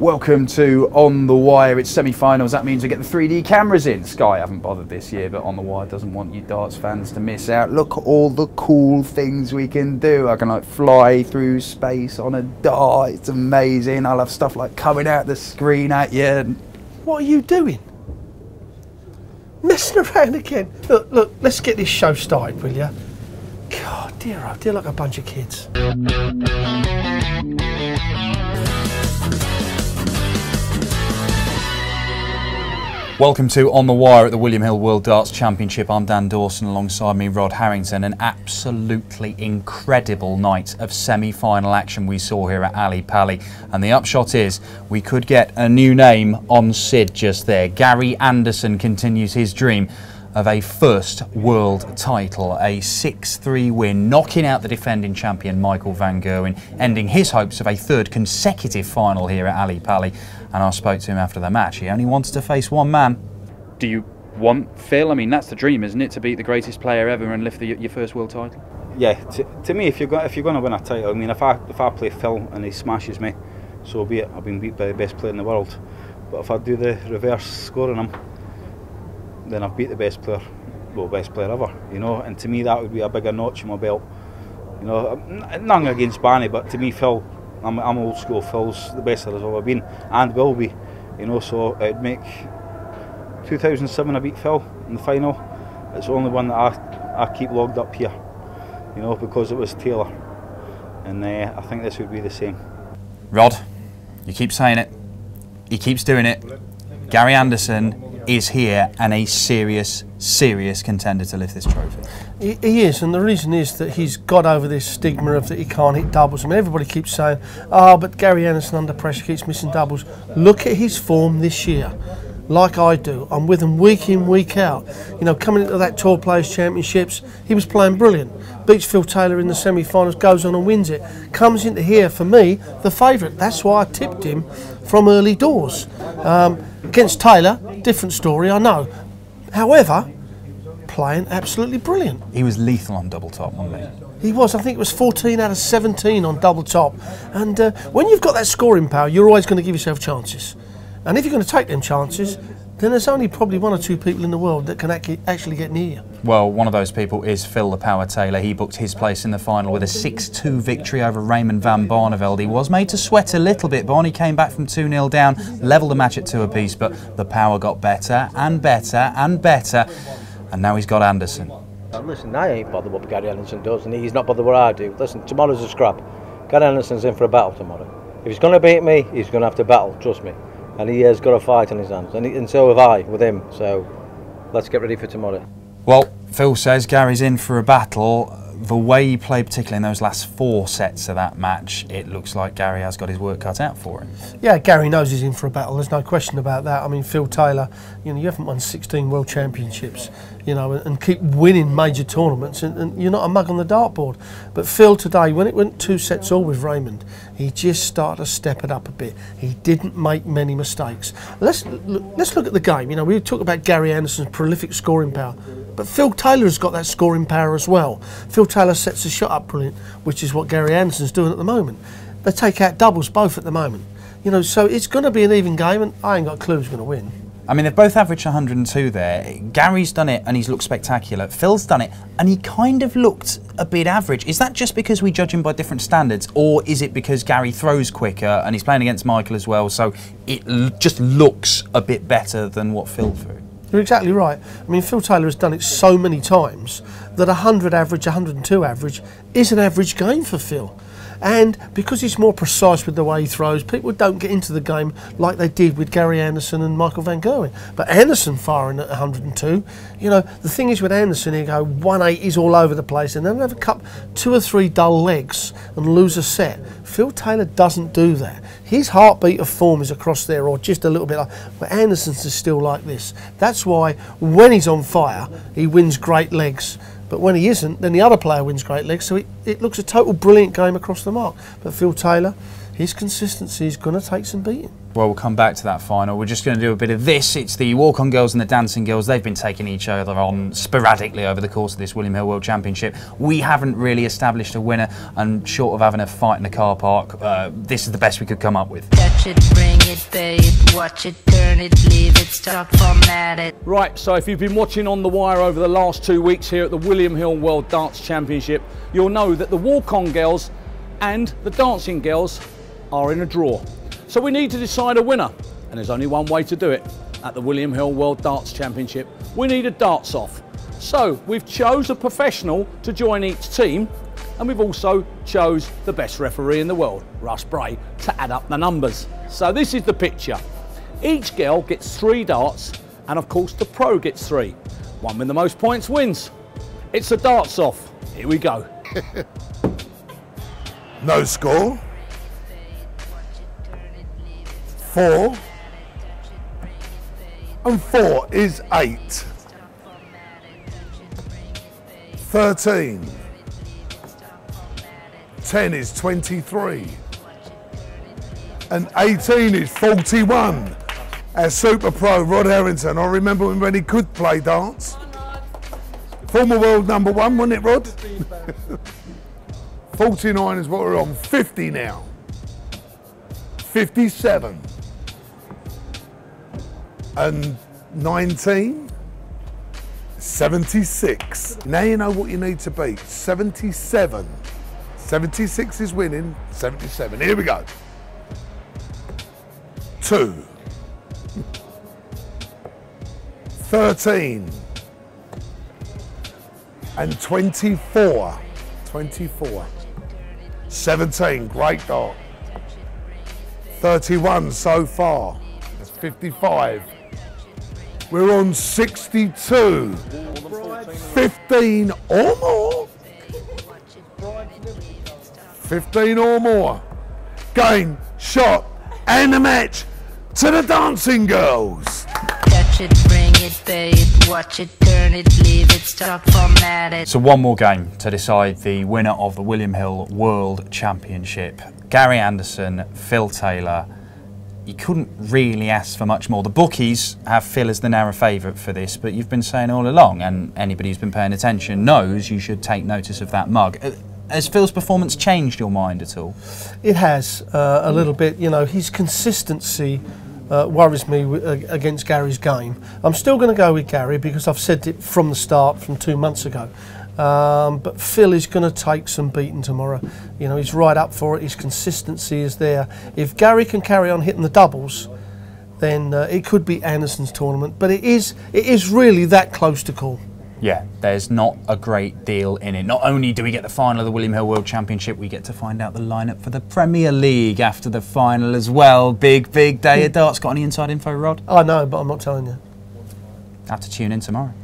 Welcome to On The Wire. It's semi-finals. That means we get the 3D cameras in. Sky haven't bothered this year, but On The Wire doesn't want you darts fans to miss out. Look at all the cool things we can do. I can like fly through space on a dart. It's amazing. I'll have stuff like coming out the screen at you. What are you doing? Messing around again. Look, let's get this show started, will you? God, dear, oh dear, like a bunch of kids. Welcome to On The Wire at the William Hill World Darts Championship. I'm Dan Dawson, alongside me Rod Harrington. An absolutely incredible night of semi-final action we saw here at Ali Pali. And the upshot is we could get a new name on Sid just there. Gary Anderson continues his dream of a first world title, a 6-3 win, knocking out the defending champion Michael van Gerwen, ending his hopes of a third consecutive final here at Ali Pali. And I spoke to him after the match. He only wanted to face one man. Do you want Phil? I mean, that's the dream, isn't it, to beat the greatest player ever and lift your first world title? Yeah, to me, if you're going to win a title, I mean, if I play Phil and he smashes me, so be it. I've been beat by the best player in the world. But if I do the reverse scoring him, then I've beat the best player, well, best player ever, you know. And to me, that would be a bigger notch in my belt. You know, nothing against Barney, but to me, Phil, I'm old school. Phil's the best there's ever been and will be, you know. So it'd make 2007 I beat Phil in the final. It's the only one that I keep logged up here, you know, because it was Taylor, and I think this would be the same. Rod, you keep saying it, he keeps doing it. Gary Anderson is here and a serious contender to lift this trophy. He is, and the reason is that he's got over this stigma of that he can't hit doubles. I mean, everybody keeps saying, oh, but Gary Anderson under pressure keeps missing doubles. Look at his form this year, like I do. I'm with him week in, week out. You know, coming into that Tour Players Championships, he was playing brilliant. Beats Phil Taylor in the semi-finals, goes on and wins it. Comes into here, for me, the favourite. That's why I tipped him from early doors. Against Taylor, different story, I know. However, playing absolutely brilliant. He was lethal on double top, wasn't he? He was. I think it was 14 out of 17 on double top. And when you've got that scoring power, you're always going to give yourself chances. And if you're going to take them chances, then there's only probably one or two people in the world that can actually get near you. Well, one of those people is Phil the Power Taylor. He booked his place in the final with a 6-2 victory over Raymond van Barneveld. He was made to sweat a little bit. Barney came back from 2-0 down, levelled the match at 2 apiece, but the power got better and better and better, and now he's got Anderson. Listen, I ain't bothered what Gary Anderson does, and he's not bothered what I do. Listen, tomorrow's a scrap. Gary Anderson's in for a battle tomorrow. If he's going to beat me, he's going to have to battle, trust me. And he has got a fight on his hands, and so have I with him, so let's get ready for tomorrow. Well, Phil says Gary's in for a battle. The way he played, particularly in those last 4 sets of that match, it looks like Gary has got his work cut out for him. Yeah, Gary knows he's in for a battle, there's no question about that. I mean, Phil Taylor, you know, you haven't won 16 World Championships, you know, and keep winning major tournaments, and you're not a mug on the dartboard. But Phil today, when it went 2 sets all with Raymond, he just started to step it up a bit. He didn't make many mistakes. Let's look at the game. You know, we talk about Gary Anderson's prolific scoring power, but Phil Taylor has got that scoring power as well. Phil Taylor sets the shot up brilliant, which is what Gary Anderson's doing at the moment. They take out doubles both at the moment. You know, so it's going to be an even game, and I ain't got a clue who's going to win. I mean, they've both averaged 102 there. Gary's done it and he's looked spectacular. Phil's done it and he kind of looked a bit average. Is that just because we judge him by different standards, or is it because Gary throws quicker and he's playing against Michael as well, so it just looks a bit better than what Phil threw? You're exactly right. I mean, Phil Taylor has done it so many times that 100 average, 102 average is an average game for Phil. And because he's more precise with the way he throws, people don't get into the game like they did with Gary Anderson and Michael van Gerwen. But Anderson firing at 102, you know, the thing is with Anderson, he'll go 180s all over the place and then have a couple, 2 or 3 dull legs and lose a set. Phil Taylor doesn't do that. His heartbeat of form is across there, or just a little bit like, but Anderson's is still like this. That's why when he's on fire, he wins great legs. But when he isn't, then the other player wins great legs, so it looks a total brilliant game across the mark. But Phil Taylor, his consistency is going to take some beating. Well, we'll come back to that final. We're just going to do a bit of this. It's the walk-on girls and the dancing girls. They've been taking each other on sporadically over the course of this William Hill World Championship. We haven't really established a winner, and short of having a fight in the car park, this is the best we could come up with. Touch it, bring it, pay it, watch it, turn it, leave it, stop, format it. Right, so if you've been watching On The Wire over the last 2 weeks here at the William Hill World Dance Championship, you'll know that the walk-on girls and the dancing girls are in a draw. So we need to decide a winner, and there's only one way to do it at the William Hill World Darts Championship. We need a darts off. So we've chose a professional to join each team, and we've also chose the best referee in the world, Russ Bray, to add up the numbers. So this is the picture. Each girl gets 3 darts, and of course the pro gets 3. One with the most points wins. It's a darts off. Here we go. No score. 4 and 4 is 8. 13. 10 is 23. And 18 is 41. Our super pro Rod Harrington. I remember when he could play darts. Former world number 1, wasn't it, Rod? 49 is what we're on. 50 now. 57. And 19, 76. Now you know what you need to beat. 77. 76 is winning, 77. Here we go. 2. 13. And 24. 24. 17, great dart. 31 so far. That's 55. We're on 62. 15 or more. 15 or more. Game, shot, and the match to the dancing girls. Touch it, bring it, pay it, watch it, turn it, leave it, stop, format it. So one more game to decide the winner of the William Hill World Championship. Gary Anderson, Phil Taylor. You couldn't really ask for much more. The bookies have Phil as the narrow favourite for this, but you've been saying all along, and anybody who's been paying attention knows you should take notice of that mug. Has Phil's performance changed your mind at all? It has a little bit. You know, his consistency worries me against Gary's game. I'm still going to go with Gary because I've said it from the start, from 2 months ago. But Phil is going to take some beating tomorrow. You know, he's right up for it. His consistency is there. If Gary can carry on hitting the doubles, then it could be Anderson's tournament. But it is really that close to call. Yeah, there's not a great deal in it. Not only do we get the final of the William Hill World Championship, we get to find out the lineup for the Premier League after the final as well. Big day of darts. Got any inside info, Rod? I know, but I'm not telling you. Have to tune in tomorrow.